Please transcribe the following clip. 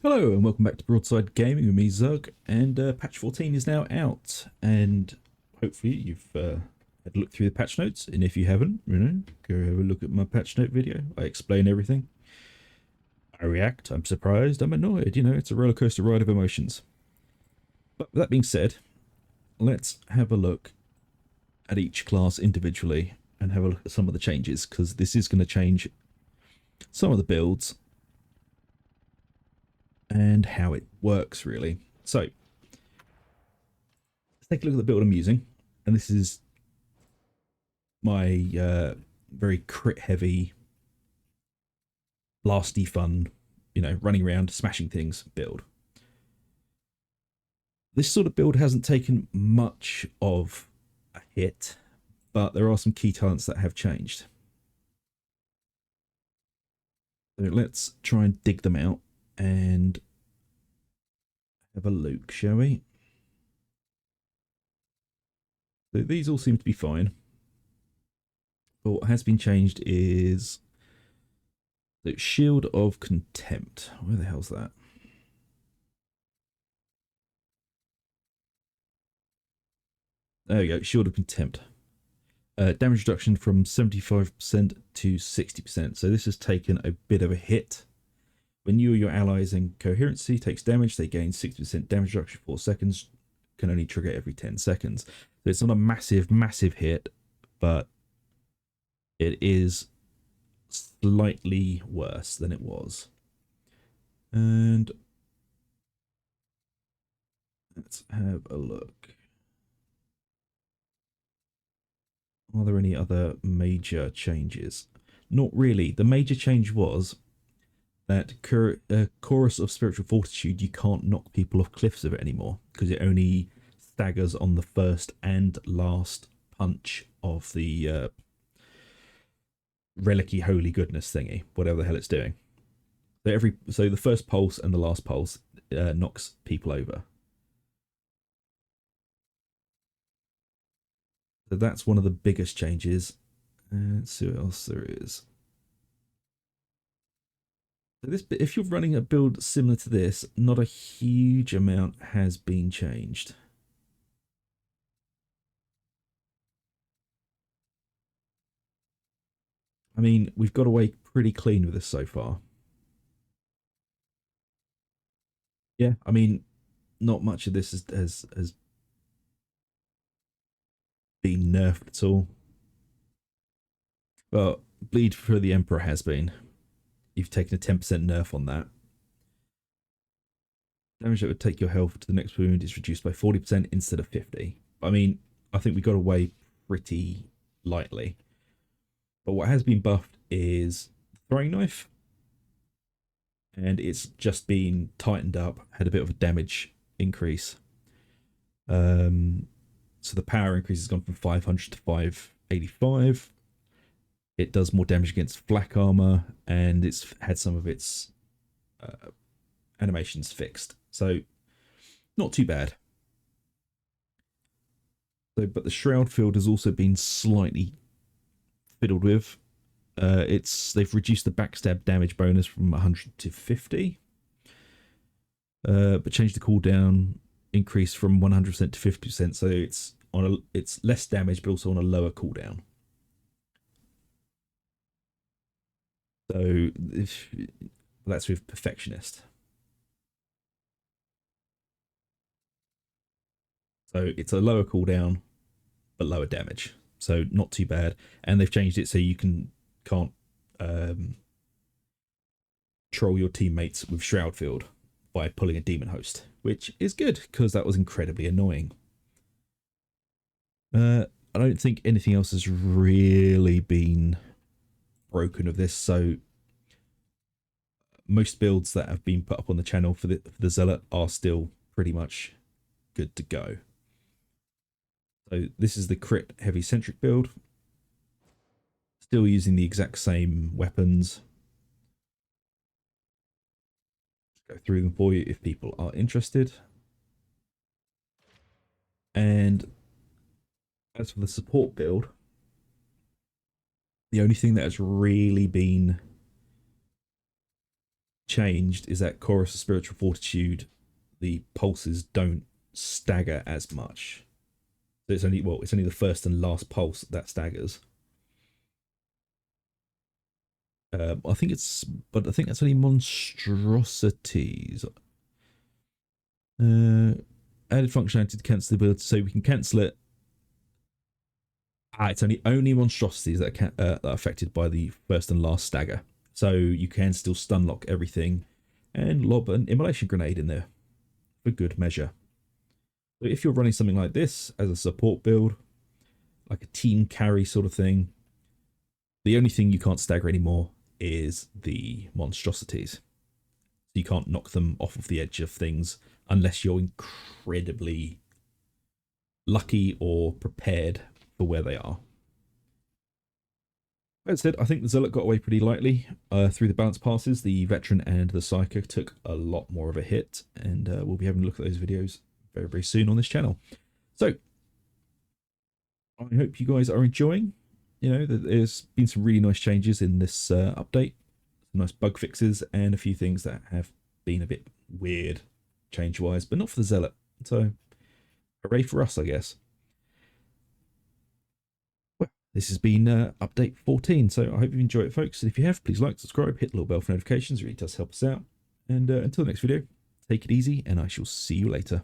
Hello and welcome back to Broadside Gaming with me, Zug, and patch 14 is now out, and hopefully you've had a look through the patch notes, and if you haven't, go have a look at my patch note video. I explain everything. I react, I'm surprised, I'm annoyed, it's a roller coaster ride of emotions. But with that being said, let's have a look at each class individually and have a look at some of the changes, because this is going to change some of the builds and how it works, really. So, let's take a look at the build I'm using. And this is my very crit heavy, blasty fun, running around, smashing things build. This sort of build hasn't taken much of a hit, but there are some key talents that have changed. So let's try and dig them out and have a look, shall we? So these all seem to be fine. But what has been changed is the Shield of Contempt. Where the hell's that? There we go, Shield of Contempt. Damage reduction from 75% to 60%. So this has taken a bit of a hit. When you or your allies in coherency takes damage, they gain 60% damage reduction for 4 seconds. Can only trigger every 10 seconds. So it's not a massive hit, but it is slightly worse than it was. And let's have a look. Are there any other major changes? Not really. The major change was that Chorus of Spiritual Fortitude, you can't knock people off cliffs of it anymore because it only staggers on the first and last punch of the relic-y holy goodness thingy, whatever the hell it's doing. So the first pulse and the last pulse knocks people over. So that's one of the biggest changes. Let's see what else there is. So this, if you're running a build similar to this, not a huge amount has been changed. I mean, we've got away pretty clean with this so far. Yeah, I mean, not much of this has been nerfed at all. Well, Bleed for the Emperor has been. You've taken a 10% nerf on that. Damage that would take your health to the next wound is reduced by 40% instead of 50. I mean, I think we got away pretty lightly. But what has been buffed is throwing knife. And it's just been tightened up, had a bit of a damage increase. So the power increase has gone from 500 to 585. It does more damage against flak armor, and it's had some of its animations fixed. So not too bad. So, but the shroud field has also been slightly fiddled with. They've reduced the backstab damage bonus from 100 to 50, but changed the cooldown increase from 100% to 50%. So it's less damage, but also on a lower cooldown. So that's with Perfectionist. So it's a lower cooldown, but lower damage. So not too bad. And they've changed it so you can't troll your teammates with Shroud Field by pulling a Demon Host, which is good because that was incredibly annoying. I don't think anything else has really been broken of this. So most builds that have been put up on the channel for the Zealot are still pretty much good to go. So this is the crit heavy centric build. Still using the exact same weapons. Go through them for you if people are interested. And as for the support build, the only thing that has really been changed is that Chorus of Spiritual Fortitude, the pulses don't stagger as much. So it's only, well, it's only the first and last pulse that staggers. I think it's, but I think that's only monstrosities. Added functionality to cancel the ability, so we can cancel it. It's only monstrosities that are affected by the first and last stagger. So you can still stun lock everything and lob an immolation grenade in there for good measure. So if you're running something like this as a support build, like a team carry sort of thing, the only thing you can't stagger anymore is the monstrosities. So you can't knock them off of the edge of things unless you're incredibly lucky or prepared for where they are. That said, I think the Zealot got away pretty lightly through the balance passes. The Veteran and the Psycho took a lot more of a hit, and we'll be having a look at those videos very, very soon on this channel. So I hope you guys are enjoying. You know, there's been some really nice changes in this update, some nice bug fixes, and a few things that have been a bit weird change-wise, but not for the Zealot. So hooray for us, I guess. Well, this has been update 14, so I hope you enjoy it, folks. And if you have, please like, subscribe, hit the little bell for notifications. It really does help us out. And until the next video, take it easy, and I shall see you later.